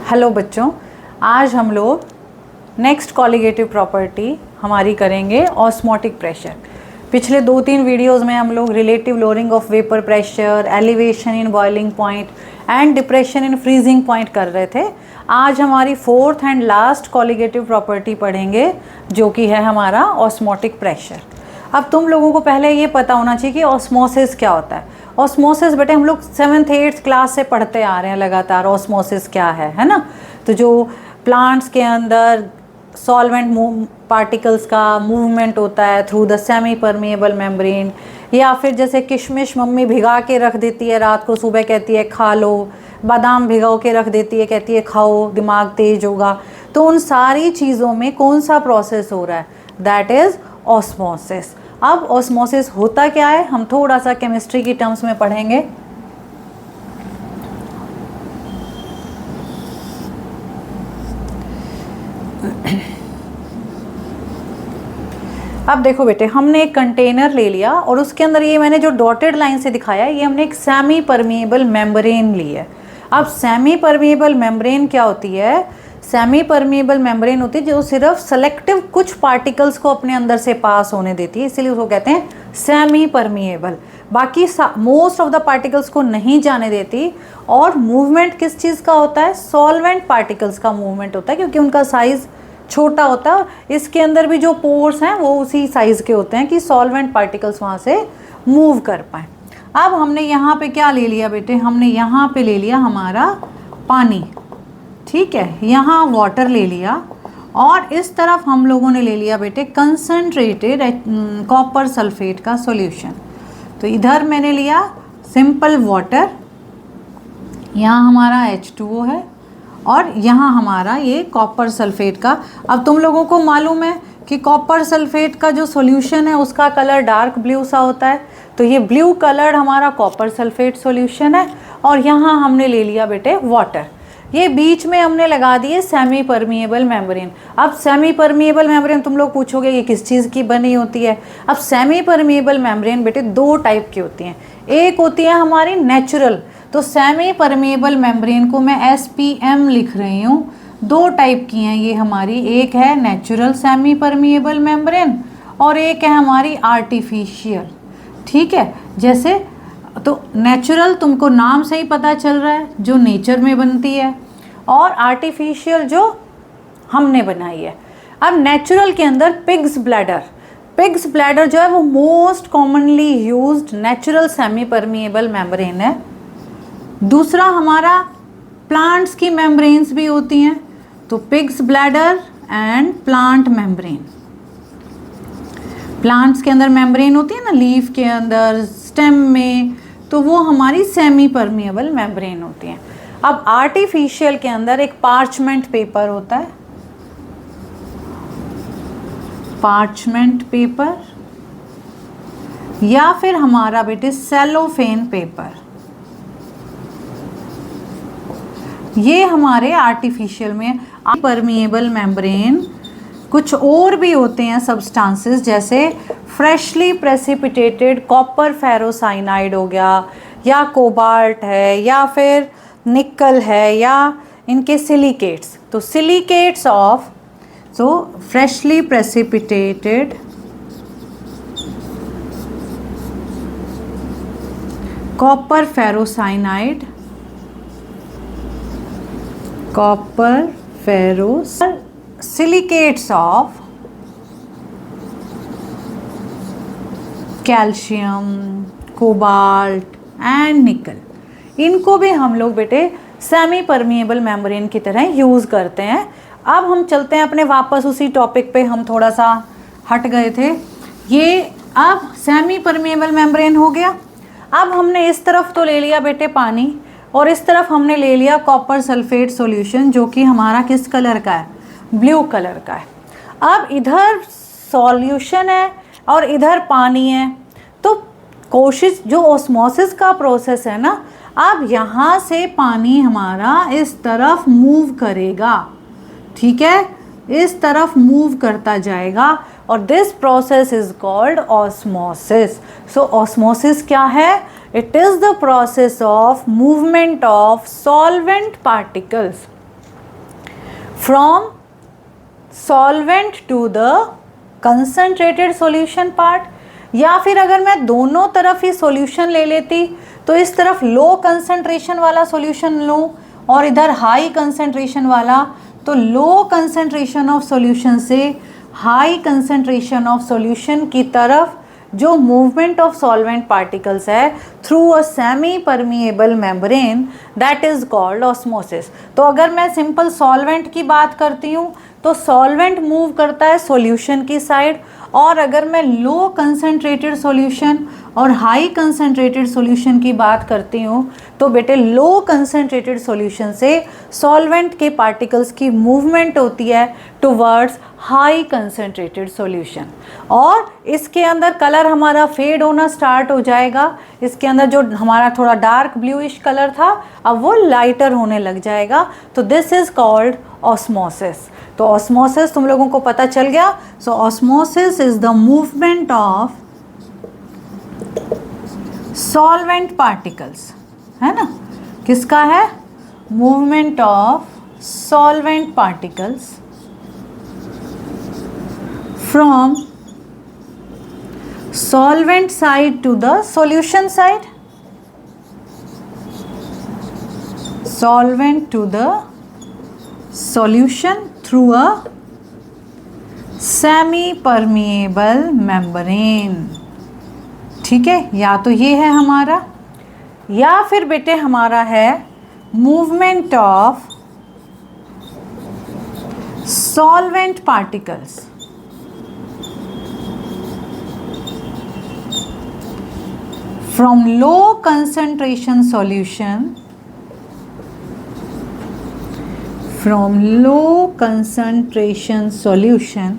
Hello बच्चों, आज हम लोग नेक्स्ट कॉलिगेटिव प्रॉपर्टी हमारी करेंगे ऑस्मोटिक प्रेशर। पिछले 2-3 वीडियोस में हम लोग relative lowering of vapour pressure, elevation in boiling point and depression in freezing point कर रहे थे। आज हमारी fourth and last colligative property पढ़ेंगे जो कि है हमारा ऑस्मोटिक प्रेशर। अब तुम लोगों को पहले ये पता होना चाहिए कि ऑस्मोसिस क्या होता है। ऑस्मोसिस बेटे हम लोग 7th-8th क्लास से पढ़ते आ रहे हैं लगातार, ऑस्मोसिस क्या है ना। तो जो प्लांट्स के अंदर सॉल्वेंट पार्टिकल्स का मूवमेंट होता है through the semi permeable membrane, या फिर जैसे किशमिश मम्मी भिगा के रख देती है रात को, सुबह कहती है खा लो, बादाम भिगो के रख देती है, कहती है खाओ दिमाग तेज होगा। तो उन सारी चीज़ों में कौन सा प्रोसेस हो रहा है? That is osmosis. अब ऑस्मोसिस होता क्या है हम थोड़ा सा केमिस्ट्री की टर्म्स में पढ़ेंगे। अब देखो बेटे, हमने एक कंटेनर ले लिया और उसके अंदर ये मैंने जो डॉटेड लाइन से दिखाया है ये हमने एक सेमी परमिएबल मेम्ब्रेन ली है। अब सेमी परमिएबल मेम्ब्रेन क्या होती है? सेमी परमिएबल मेम्ब्रेन होती है जो सिर्फ सेलेक्टिव कुछ पार्टिकल्स को अपने अंदर से पास होने देती है, इसीलिए उसको कहते हैं सेमी परमिएबल। बाकी मोस्ट ऑफ द पार्टिकल्स को नहीं जाने देती। और मूवमेंट किस चीज़ का होता है? सॉल्वेंट पार्टिकल्स का मूवमेंट होता है, क्योंकि उनका साइज़ छोटा होता है। इसके अंदर भी जो पोर्स हैं वो उसी साइज़ के होते हैं कि सॉल्वेंट पार्टिकल्स वहाँ से मूव कर पाएँ। अब हमने यहाँ पे क्या ले लिया बेटे? हमने यहाँ पे ले लिया हमारा पानी, ठीक है, यहाँ वाटर ले लिया और इस तरफ हम लोगों ने ले लिया बेटे कंसनट्रेटेड कॉपर सल्फेट का सॉल्यूशन। तो इधर मैंने लिया सिंपल वाटर, यहाँ हमारा H2O है और यहाँ हमारा ये कॉपर सल्फेट का। अब तुम लोगों को मालूम है कि कॉपर सल्फेट का जो सॉल्यूशन है उसका कलर डार्क ब्लू सा होता है। तो ये ब्लू कलर हमारा कॉपर सल्फेट सॉल्यूशन है और यहाँ हमने ले लिया बेटे वाटर। ये बीच में हमने लगा दिए सेमी परमिएबल मेम्ब्रेन। अब सेमी परमिएबल मेम्ब्रेन तुम लोग पूछोगे ये किस चीज़ की बनी होती है? अब सेमी परमिएबल मेम्ब्रेन बेटे 2 टाइप की होती हैं। एक होती है हमारी नेचुरल, तो सेमी परमिएबल मेम्ब्रेन को मैं SPM लिख रही हूँ। 2 टाइप की हैं ये हमारी, एक है नेचुरल सेमी परमिएबल मेम्ब्रेन और एक है हमारी आर्टिफिशियल, ठीक है। जैसे तो नेचुरल तुमको नाम से ही पता चल रहा है जो नेचर में बनती है, और आर्टिफिशियल जो हमने बनाई है। अब नेचुरल के अंदर पिग्स ब्लैडर जो है वो most commonly used natural semi permeable membrane है। दूसरा हमारा प्लांट्स की मेम्ब्रेन्स भी होती हैं, तो pigs bladder and plant membrane. Plants के अंदर मेम्ब्रेन होती है ना, लीफ के अंदर, स्टेम में, तो वो हमारी सेमी परमिएबल मेम्ब्रेन होती हैं। अब आर्टिफिशियल के अंदर एक पार्चमेंट पेपर होता है, पार्चमेंट पेपर, या फिर हमारा बेटे सेलोफेन पेपर। ये हमारे आर्टिफिशियल में परमिएबल मेम्ब्रेन। कुछ और भी होते हैं सब्सटेंसेस, जैसे फ्रेशली प्रेसिपिटेटेड कॉपर फेरोसाइनाइड हो गया, या कोबाल्ट है, या फिर निकल है, या इनके सिलिकेट्स। तो silicates of freshly precipitated copper ferrocyanide, silicates of calcium, cobalt and निकल, इनको भी हम लोग बेटे सेमी परमिएबल मेम्ब्रेन की तरह यूज़ करते हैं। अब हम चलते हैं अपने वापस उसी टॉपिक पे, हम थोड़ा सा हट गए थे। ये अब सेमी परमिएबल मेम्ब्रेन हो गया। अब हमने इस तरफ तो ले लिया बेटे पानी और इस तरफ हमने ले लिया कॉपर सल्फेट सॉल्यूशन, जो कि हमारा किस कलर का है? ब्लू कलर का है। अब इधर सॉल्यूशन है और इधर पानी है, तो कोशिश जो ऑस्मोसिस का प्रोसेस है ना, अब यहाँ से पानी हमारा इस तरफ मूव करेगा, ठीक है, इस तरफ मूव करता जाएगा और this process is called osmosis. So osmosis क्या है? It is the process of movement of solvent particles. From solvent to the concentrated solution part, या फिर अगर मैं दोनों तरफ ही सॉल्यूशन ले लेती तो इस तरफ लो कंसंट्रेशन वाला सॉल्यूशन लूँ और इधर हाई कंसंट्रेशन वाला, तो लो कंसंट्रेशन ऑफ सॉल्यूशन से हाई कंसंट्रेशन ऑफ सॉल्यूशन की तरफ जो मूवमेंट ऑफ सॉल्वेंट पार्टिकल्स है through a semi permeable membrane, that is called osmosis. तो अगर मैं सिंपल सॉल्वेंट की बात करती हूँ तो सॉल्वेंट मूव करता है सॉल्यूशन की साइड, और अगर मैं लो कंसंट्रेटेड सॉल्यूशन और हाई कंसंट्रेटेड सॉल्यूशन की बात करती हूँ तो बेटे लो कंसंट्रेटेड सॉल्यूशन से सॉल्वेंट के पार्टिकल्स की मूवमेंट होती है टुवर्ड्स हाई कंसंट्रेटेड सॉल्यूशन, और इसके अंदर कलर हमारा फेड होना स्टार्ट हो जाएगा। इसके अंदर जो हमारा थोड़ा डार्क ब्लूइश कलर था अब वो लाइटर होने लग जाएगा। तो दिस इज कॉल्ड ऑस्मोसिस। तो ऑस्मोसिस तुम लोगों को पता चल गया। So osmosis is the movement of solvent particles, है ना, किसका है, movement of solvent particles from solvent side to the solution side, solvent to the solution through a semi permeable membrane। ठीक है, या तो ये है हमारा, या फिर बेटे हमारा है movement of solvent particles from low concentration solution, from low concentration solution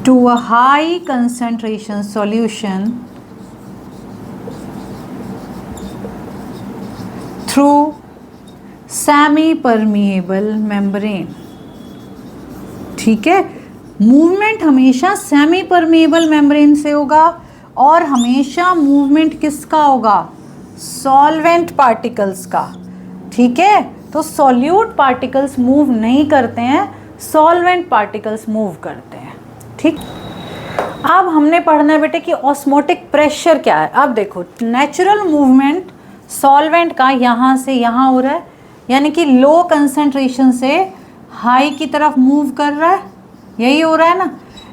to a high concentration solution through semi permeable membrane। ठीक है, मूवमेंट हमेशा सेमी परमेबल मेम्ब्रेन से होगा और हमेशा मूवमेंट किसका होगा, सॉल्वेंट पार्टिकल्स का। ठीक है, तो सॉल्यूट पार्टिकल्स मूव नहीं करते हैं, सॉल्वेंट पार्टिकल्स मूव करते हैं। ठीक, अब हमने पढ़ना है बेटे कि ऑस्मोटिक प्रेशर क्या है। अब देखो, नेचुरल मूवमेंट सॉल्वेंट का यहाँ से यहाँ हो रहा है, यानी कि लो कंसंट्रेशन से हाई की तरफ मूव कर रहा है, यही हो रहा है ना।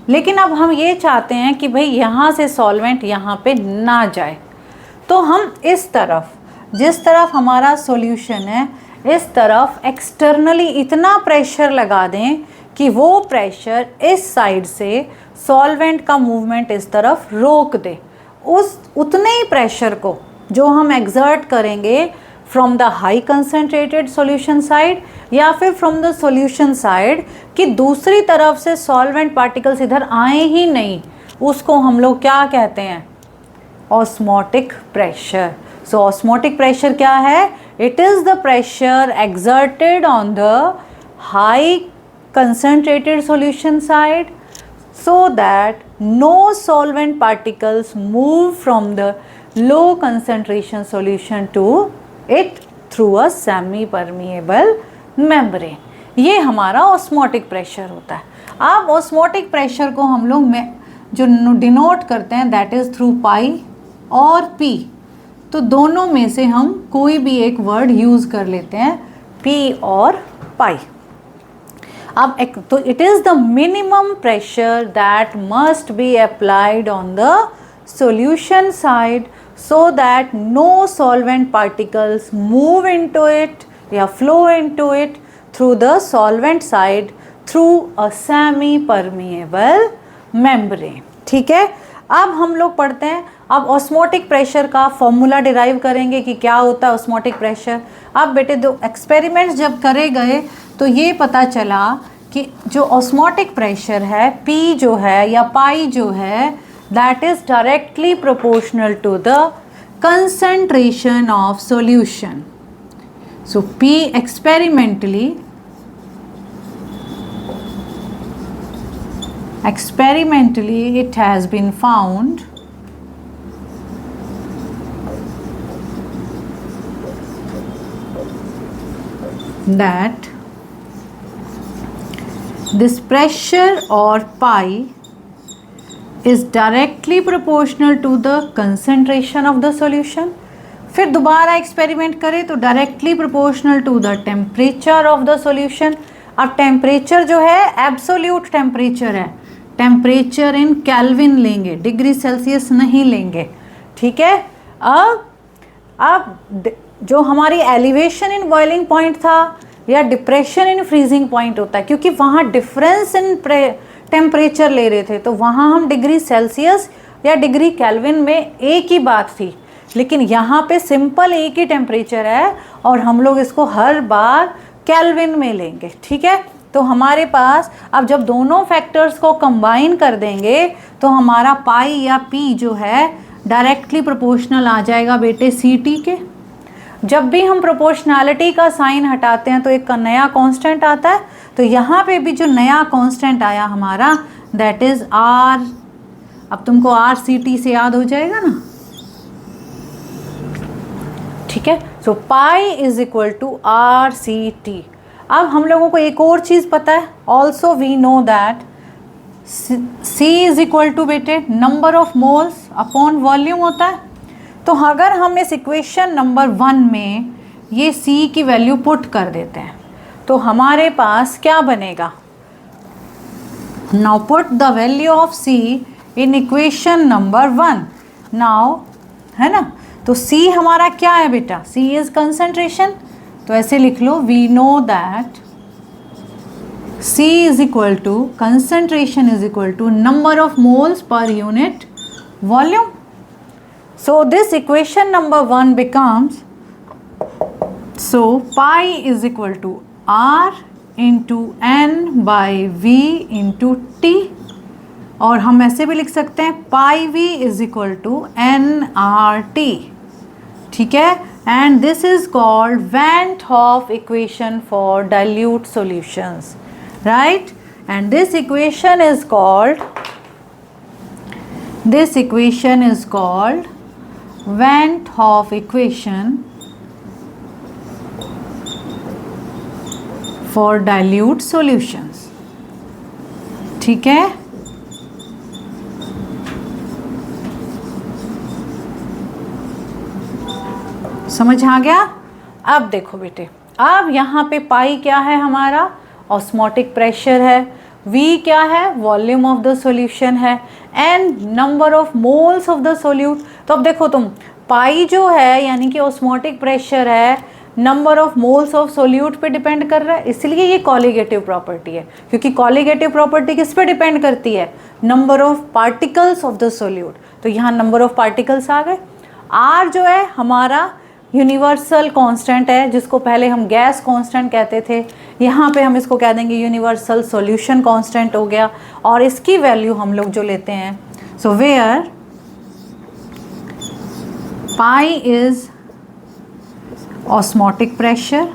लेकिन अब हम ये चाहते हैं कि भाई यहाँ से सॉल्वेंट यहाँ पे ना जाए, तो हम इस तरफ, जिस तरफ हमारा सॉल्यूशन है, इस तरफ एक्सटर्नली इतना प्रेशर लगा दें कि वो प्रेशर इस साइड से सॉल्वेंट का मूवमेंट इस तरफ रोक दे। उस उतने ही प्रेशर को जो हम एक्सर्ट करेंगे from the high concentrated solution side या फिर फ्रॉम द सॉल्यूशन साइड, कि दूसरी तरफ से सॉल्वेंट पार्टिकल्स इधर आए ही नहीं, उसको हम लोग क्या कहते हैं, ऑस्मोटिक प्रेशर। सो ऑस्मोटिक प्रेशर क्या है, it is the pressure exerted on the high concentrated solution side so that no solvent particles move from the low concentration solution to it through a semi permeable membrane। ये हमारा osmotic pressure होता है। अब osmotic pressure को हम लोग में जो डिनोट करते हैं दैट इज़ थ्रू पाई और पी, तो दोनों में से हम कोई भी एक वर्ड यूज़ कर लेते हैं, पी और पाई। अब तो it is the minimum pressure that must be applied on the solution side so that no solvent particles move into it या flow into it through the solvent side through a semi permeable membrane. ठीक है, अब हम लोग पढ़ते हैं, अब osmotic pressure का फॉर्मूला डिराइव करेंगे कि क्या होता है ऑस्मोटिक प्रेशर। अब बेटे दो एक्सपेरिमेंट्स जब करे गए तो ये पता चला कि जो ऑस्मोटिक प्रेशर है, पी जो है या पाई जो है, that is directly proportional to the concentration of solution. So P experimentally it has been found that this pressure or pi is directly proportional to the concentration of the solution. फिर दोबारा experiment करें तो directly proportional to the temperature of the solution. अब temperature जो है absolute temperature है, temperature in kelvin लेंगे, degree Celsius नहीं लेंगे, ठीक है। अब जो हमारी एलिवेशन इन बॉइलिंग पॉइंट था या डिप्रेशन इन फ्रीजिंग पॉइंट होता है, क्योंकि वहाँ डिफरेंस इन टेम्परेचर ले रहे थे तो वहाँ हम डिग्री सेल्सियस या डिग्री केल्विन में एक ही बात थी, लेकिन यहाँ पे सिंपल एक ही टेम्परेचर है और हम लोग इसको हर बार केल्विन में लेंगे, ठीक है। तो हमारे पास अब जब दोनों फैक्टर्स को कंबाइन कर देंगे तो हमारा पाई या पी जो है डायरेक्टली प्रोपोर्शनल आ जाएगा बेटे सी टी के। जब भी हम प्रोपोर्शनैलिटी का साइन हटाते हैं तो एक नया कांस्टेंट आता है, तो यहाँ पे भी जो नया कांस्टेंट आया हमारा दैट इज आर। अब तुमको आर सी टी से याद हो जाएगा ना, ठीक है। So pi is equal to R C T. अब हम लोगों को एक और चीज़ पता है, also we know that C is equal to बेटे number of moles upon volume होता है। तो अगर हम इस इक्वेशन नंबर 1 में ये C की वैल्यू पुट कर देते हैं तो हमारे पास क्या बनेगा, now put the value of C in equation number 1 now, है ना। तो C हमारा क्या है बेटा, C इज कंसंट्रेशन, तो ऐसे लिख लो we know that C is equal to concentration is equal to number of moles per unit volume. So this equation number 1 becomes, so pi is equal to R into N by V into T, और हम ऐसे भी लिख सकते हैं pi V is equal to nRT, ठीक है। And this is called Van 't Hoff equation for dilute solutions, right? And this equation is called Van 't Hoff equation for dilute solutions, ठीक है। समझ आ गया। अब देखो बेटे, अब यहाँ पे पाई क्या है हमारा, ऑस्मोटिक प्रेशर है, V क्या है, वॉल्यूम ऑफ द सॉल्यूशन है, N number of moles of the solute. तो अब देखो तुम, पाई जो है यानी कि ऑस्मोटिक प्रेशर है, number of moles of solute पे डिपेंड कर रहा है, इसलिए ये कॉलिगेटिव प्रॉपर्टी है, क्योंकि कॉलिगेटिव प्रॉपर्टी किस पे डिपेंड करती है, number of particles of the solute. तो यहाँ नंबर ऑफ पार्टिकल्स आ गए। R जो है हमारा यूनिवर्सल कांस्टेंट है, जिसको पहले हम गैस कांस्टेंट कहते थे, यहाँ पे हम इसको कह देंगे यूनिवर्सल सॉल्यूशन कांस्टेंट हो गया, और इसकी वैल्यू हम लोग जो लेते हैं, so where pi is osmotic pressure,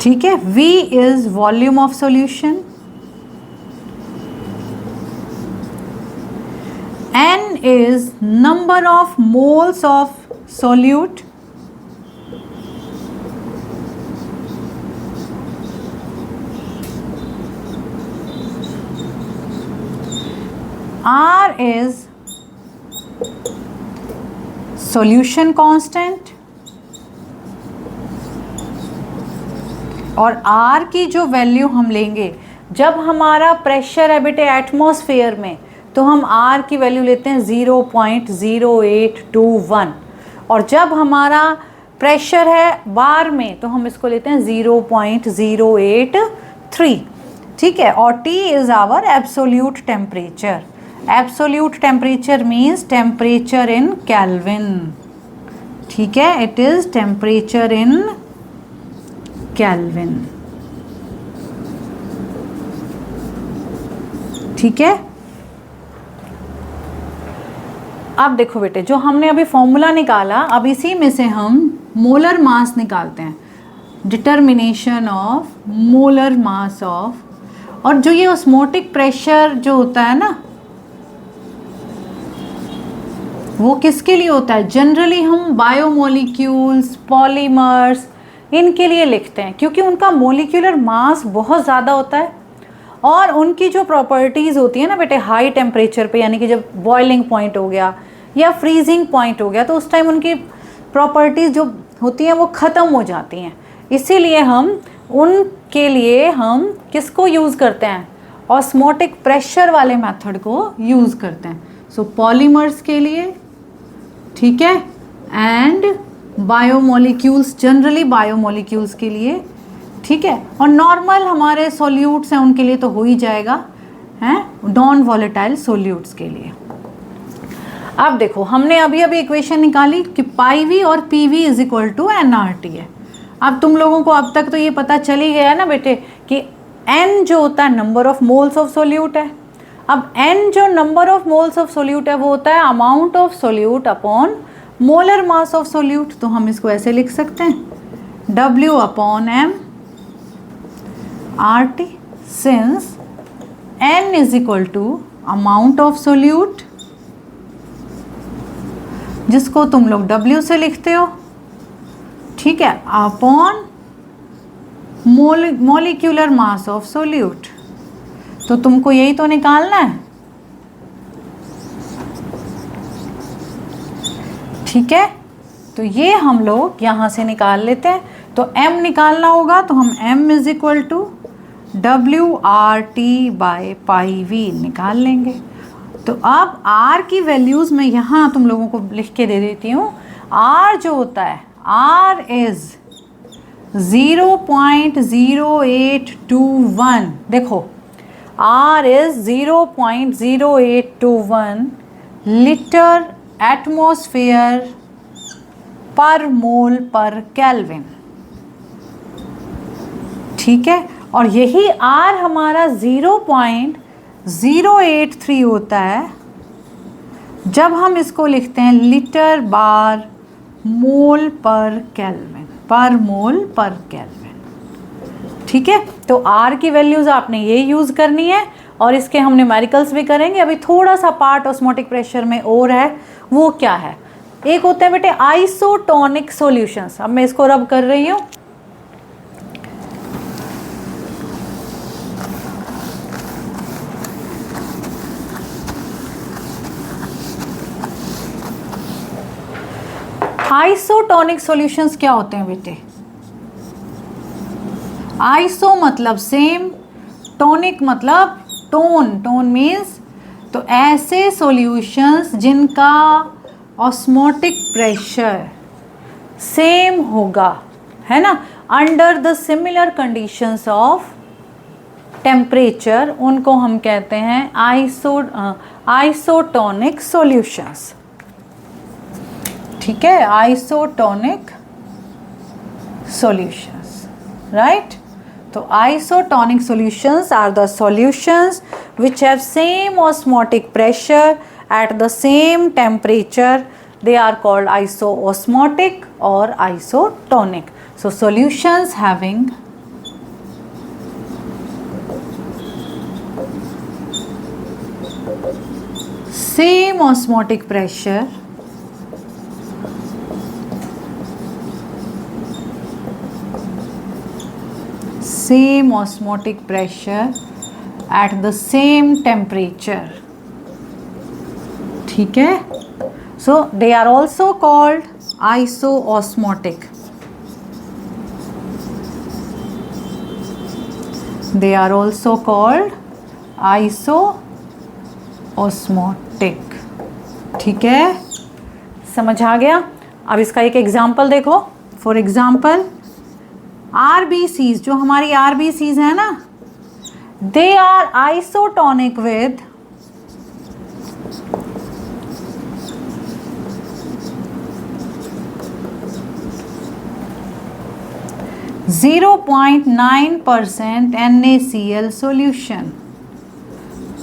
ठीक है, V is volume of solution, N is number of moles of solute, R is solution constant, और R की जो वैल्यू हम लेंगे, जब हमारा प्रेशर है बेटे एटमॉस्फेयर में, तो हम R की वैल्यू लेते हैं 0.0821, और जब हमारा प्रेशर है बार में तो हम इसको लेते हैं 0.083, ठीक है। और T is our absolute temperature. Absolute temperature means temperature in kelvin, ठीक है, it is temperature in kelvin, ठीक है। अब देखो बेटे, जो हमने अभी फॉर्मूला निकाला, अब इसी में से हम मोलर मास निकालते हैं, determination of molar mass of, और जो ये ऑस्मोटिक प्रेशर जो होता है ना, वो किसके लिए होता है? जनरली हम बायोमोलिक्यूल्स, पॉलीमर्स, इनके लिए लिखते हैं क्योंकि उनका मोलिकुलर मास बहुत ज़्यादा होता है और उनकी जो प्रॉपर्टीज़ होती है ना बेटे, हाई टेम्परेचर पे, यानी कि जब बॉइलिंग पॉइंट हो गया या फ्रीजिंग पॉइंट हो गया तो उस टाइम उनकी प्रॉपर्टीज़ जो होती हैं वो ख़त्म हो जाती हैं। इसीलिए हम उनके लिए हम किसको यूज़ करते हैं? ऑस्मोटिक प्रेशर वाले मेथड को यूज़ करते हैं। सो पॉलीमर्स के लिए, ठीक है, एंड बायोमोलिक्यूल्स, जनरली बायोमोलिक्यूल्स के लिए, ठीक है, और नॉर्मल हमारे सॉल्यूट्स हैं उनके लिए तो हो ही जाएगा, हैं, नॉन वॉलेटाइल सॉल्यूट्स के लिए। अब देखो हमने अभी अभी इक्वेशन निकाली कि पाई वी और P V is equal to NRT है। अब तुम लोगों को अब तक तो ये पता चल ही गया ना बेटे कि एन जो होता है number of moles of solute है। अब एन जो number of moles of solute है वो होता है amount of solute upon molar mass of solute. तो हम इसको ऐसे लिख सकते हैं W upon M R T, since N is equal to amount of solute, जिसको तुम लोग W से लिखते हो, ठीक है, upon molecular mass of solute. तो तुमको यही तो निकालना है, ठीक है। तो ये हम लोग यहाँ से निकाल लेते हैं। तो m निकालना होगा तो हम m is equal to WRT by pi V निकाल लेंगे। तो अब R की वैल्यूज़ मैं यहाँ तुम लोगों को लिख के दे देती हूँ। R जो होता है, R इज़ 0.0821। देखो R इज़ 0.0821 लीटर एटमॉस्फेयर पर मोल पर केल्विन, ठीक है। और यही R हमारा 0.083 होता है जब हम इसको लिखते हैं लीटर बार मोल पर केल्विन, पर मोल पर केल्विन, ठीक है। तो R की वैल्यूज़ आपने ये यूज़ करनी है और इसके हम न्यूमेरिकल्स भी करेंगे। अभी थोड़ा सा पार्ट ऑस्मोटिक प्रेशर में और है, वो क्या है? एक होते हैं बेटे आइसोटोनिक सॉल्यूशंस। अब मैं इसको रब कर रही हूँ। आइसोटोनिक सॉल्यूशंस क्या होते हैं बेटे? आइसो मतलब सेम, टोनिक मतलब टोन, टोन मीन्स, तो ऐसे सॉल्यूशंस जिनका ऑस्मोटिक प्रेशर सेम होगा, है ना, under the similar conditions of temperature, उनको हम कहते हैं आइसोटोनिक सॉल्यूशंस, ठीक है, आइसोटोनिक सॉल्यूशंस, राइट। तो isotonic solutions are the solutions which have same osmotic pressure at the same temperature. They are called isoosmotic or isotonic. So solutions having same osmotic pressure at the same temperature, ठीक है। So they are also called isoosmotic. They are also called isoosmotic, ठीक है, समझ आ गया। अब इसका एक एग्जाम्पल देखो। फॉर एग्जाम्पल RBCs, जो हमारी RBCs है ना, they are isotonic with 0.9% NaCl solution,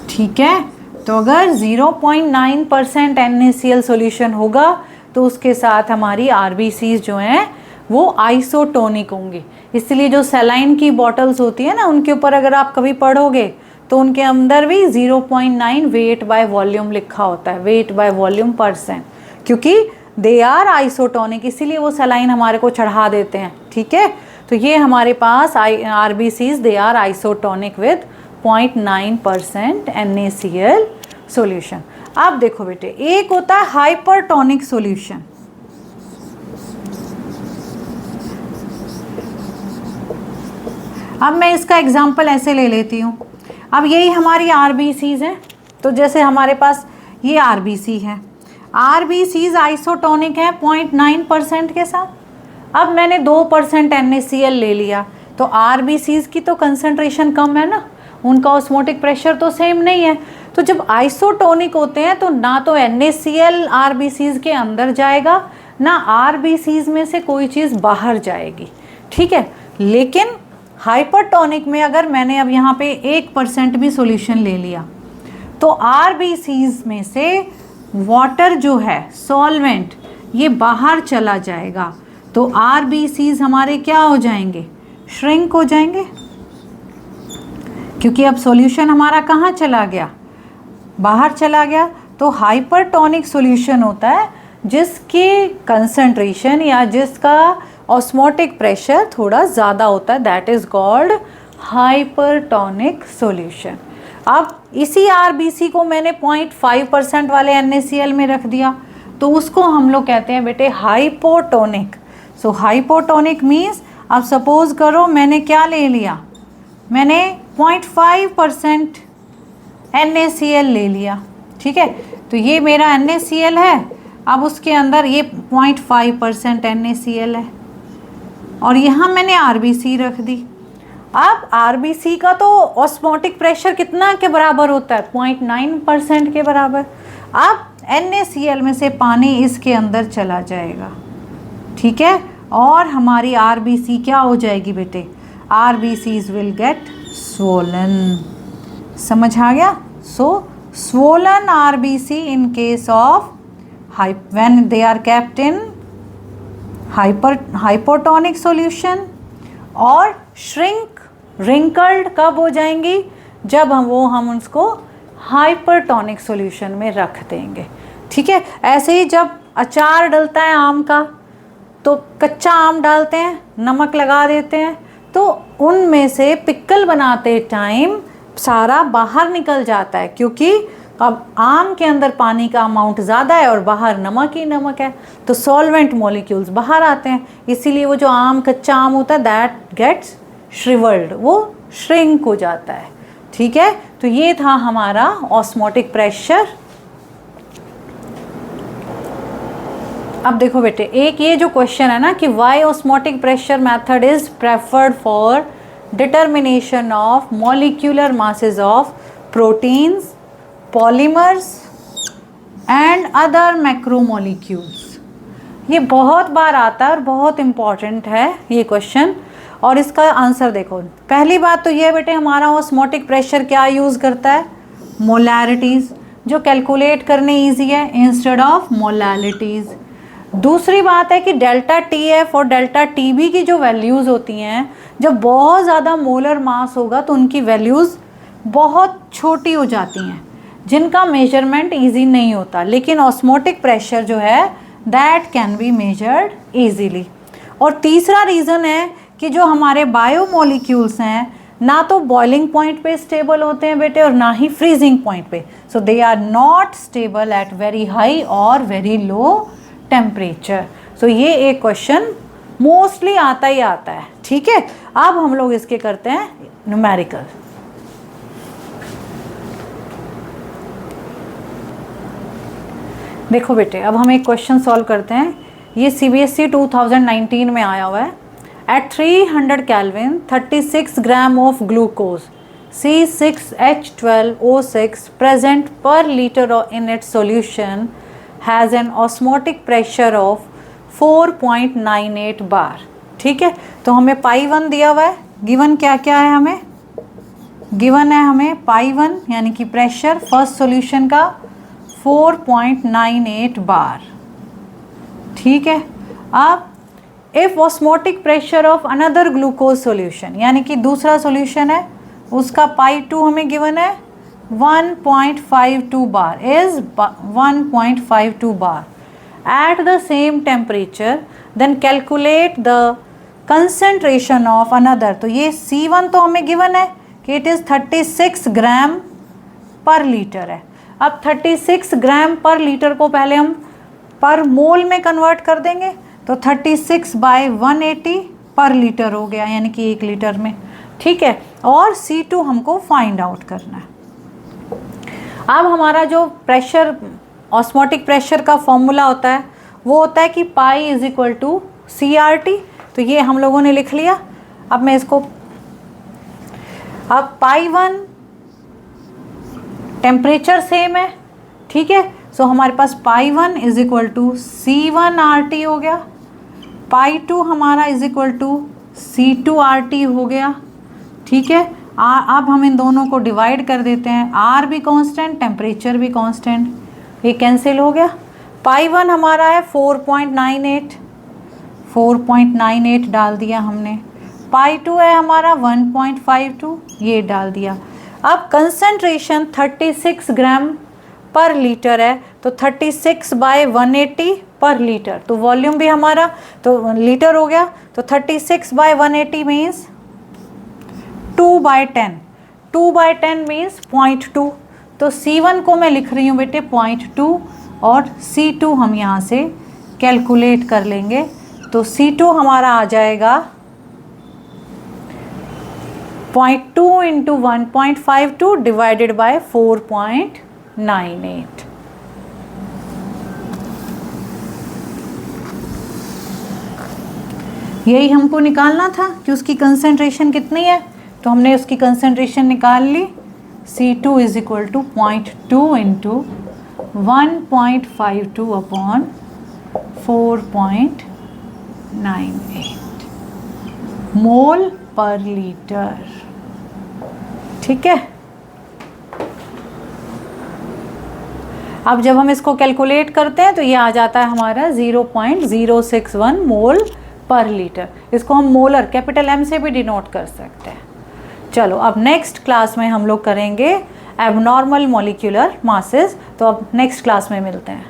ठीक है। तो अगर 0.9% NaCl सॉल्यूशन होगा तो उसके साथ हमारी RBCs जो हैं वो आइसोटोनिक होंगी। इसलिए जो सलाइन की बॉटल्स होती है ना, उनके ऊपर अगर आप कभी पढ़ोगे तो उनके अंदर भी 0.9 वेट बाय वॉल्यूम लिखा होता है, वेट बाय वॉल्यूम %। क्योंकि दे आर आइसोटोनिक, इसीलिए वो सलाइन हमारे को चढ़ा देते हैं। ठीक है, तो ये हमारे पास RBCs they are isotonic with 0.9% NaCl solution. अब देखो बेटे, एक होता है हाइपरटोनिक सॉल्यूशन। अब मैं इसका एग्जांपल ऐसे ले लेती हूँ। अब यही हमारी RBCs हैं, तो जैसे हमारे पास ये RBC है, RBCs आइसोटोनिक है 0.9% के साथ। अब मैंने 2% NaCl ले लिया, तो RBCs की तो कंसंट्रेशन कम है ना, उनका ऑस्मोटिक प्रेशर तो सेम नहीं है। तो जब आइसोटोनिक होते हैं तो ना तो NaCl RBCs के अंदर जाएगा, ना RBCs में से कोई चीज़ बाहर जाएगी। ठीक है, लेकिन हाइपरटोनिक में अगर मैंने अब यहाँ पे 1% भी सॉल्यूशन ले लिया तो RBCs में से वाटर जो है सॉल्वेंट ये बाहर चला जाएगा, तो RBCs हमारे क्या हो जाएंगे, श्रिंक हो जाएंगे, क्योंकि अब सॉल्यूशन हमारा कहाँ चला गया, बाहर चला गया। तो हाइपरटोनिक सॉल्यूशन होता है जिसकी कंसंट्रेशन या जिसका ऑस्मोटिक प्रेशर थोड़ा ज़्यादा होता है, that is called hypertonic solution. अब इसी RBC को मैंने 0.5% वाले NaCl में रख दिया, तो उसको हम लोग कहते हैं बेटे हाइपोटोनिक। सो हाइपोटोनिक मीन्स, अब सपोज करो मैंने क्या ले लिया, मैंने 0.5% NaCl ले लिया। ठीक है, तो ये मेरा NaCl है, अब उसके अंदर ये 0.5% NaCl है और यहाँ मैंने RBC रख दी। अब RBC का तो ऑस्मोटिक प्रेशर कितना के बराबर होता है, 0.9% के बराबर। अब NaCl में से पानी इसके अंदर चला जाएगा। ठीक है, और हमारी RBC क्या हो जाएगी बेटे, RBCs विल गेट स्वोलन। समझ आ गया? So swollen RBC in case of when they are kept in hypotonic solution, और shrink wrinkled कब हो जाएंगी, जब हम उसको हाइपरटोनिक सॉल्यूशन में रख देंगे। ठीक है, ऐसे ही जब अचार डलता है आम का, तो कच्चा आम डालते हैं, नमक लगा देते हैं, तो उनमें से पिक्कल बनाते टाइम सारा बाहर निकल जाता है, क्योंकि अब आम के अंदर पानी का अमाउंट ज़्यादा है और बाहर नमक ही नमक है, तो सॉल्वेंट मॉलिक्यूल्स बाहर आते हैं। इसीलिए वो जो कच्चा आम होता है दैट गेट्स श्रिवल्ड, वो श्रिंक हो जाता है। ठीक है, तो ये था हमारा ऑस्मोटिक प्रेशर। अब देखो बेटे, एक ये जो क्वेश्चन है ना कि why osmotic pressure method is preferred for determination of molecular masses of proteins, polymers and other macromolecules. ये बहुत बार आता है और बहुत इम्पॉर्टेंट है ये क्वेश्चन, और इसका आंसर देखो। पहली बात तो ये बेटे, हमारा ऑस्मोटिक प्रेशर क्या यूज़ करता है, मोलैरिटीज़, जो कैलकुलेट करने ईजी है इंस्टेड ऑफ मोलैलिटीज़। दूसरी बात है कि डेल्टा TF और डेल्टा TB की जो वैल्यूज़ होती हैं, जब बहुत ज़्यादा मोलर मास होगा तो उनकी वैल्यूज़ बहुत छोटी हो जाती हैं, जिनका मेजरमेंट इजी नहीं होता। लेकिन ऑस्मोटिक प्रेशर जो है that can be measured easily. और तीसरा रीज़न है कि जो हमारे बायोमोलिक्यूल्स हैं, ना तो बॉइलिंग पॉइंट पे स्टेबल होते हैं बेटे और ना ही फ्रीजिंग पॉइंट पे, so they are not stable at very high और वेरी लो टेम्परेचर। सो ये एक क्वेश्चन मोस्टली आता ही आता है। ठीक है, अब हम लोग इसके करते हैं न्यूमेरिकल। देखो बेटे, अब हम एक क्वेश्चन सॉल्व करते हैं। ये CBSE 2019 में आया हुआ है। At 300 kelvin 36 gram of glucose C6H12O6 present per litre in its solution has an osmotic pressure of 4.98 bar. ठीक है, तो हमें π1 दिया हुआ है। गिवन क्या क्या है हमें, गिवन है हमें π1 यानी कि प्रेशर फर्स्ट सॉल्यूशन का 4.98 बार। ठीक है, अब if osmotic pressure of another glucose solution, यानी कि दूसरा सॉल्यूशन है उसका π2 हमें गिवन है 1.52 बार, इज 1.52 बार, at the same temperature then calculate the concentration of another। तो ये C1 तो हमें गिवन है कि इट इज़ 36 ग्राम पर लीटर है। अब 36 ग्राम पर लीटर को पहले हम पर मोल में कन्वर्ट कर देंगे, तो 36/180 पर लीटर हो गया, यानी कि 1 लीटर में, ठीक है। और C2 हमको फाइंड आउट करना है। अब हमारा जो प्रेशर, ऑस्मोटिक प्रेशर का फॉर्मूला होता है वो होता है कि pi is equal to CRT। तो ये हम लोगों ने लिख लिया। अब मैं इसको, अब पाई1 टेम्परेचर सेम है, ठीक है। सो हमारे पास पाई1 इज इक्वल टू C1RT हो गया, पाई2 हमारा इज इक्वल टू C2RT हो गया, ठीक है। अब हम इन दोनों को डिवाइड कर देते हैं, R भी कांस्टेंट, टेम्परेचर भी कांस्टेंट, ये कैंसिल हो गया। पाई1 हमारा है 4.98 डाल दिया हमने, पाई2 है हमारा 1.52, ये डाल दिया। अब कंसंट्रेशन 36 ग्राम पर लीटर है, तो 36/180 पर लीटर, तो वॉल्यूम भी हमारा तो लीटर हो गया, तो 36/180 मीन्स 2/10, 2/10 मीन्स 0.2। तो C1 को मैं लिख रही हूँ बेटे 0.2 और C2 हम यहाँ से कैलकुलेट कर लेंगे, तो C2 हमारा आ जाएगा 0.2 इंटू 1.52 डिवाइडेड बाय 4.98। यही हमको निकालना था कि उसकी कंसंट्रेशन कितनी है, तो हमने उसकी कंसंट्रेशन निकाल ली। C2 is equal to 0.2 into 1.52 upon 4.98 mole per litre, ठीक है। अब जब हम इसको कैलकुलेट करते हैं तो ये आ जाता है हमारा 0.061 मोल पर लीटर। इसको हम मोलर कैपिटल M से भी डिनोट कर सकते हैं। चलो अब नेक्स्ट क्लास में हम लोग करेंगे एबनॉर्मल मॉलिक्यूलर मासेस, तो अब नेक्स्ट क्लास में मिलते हैं।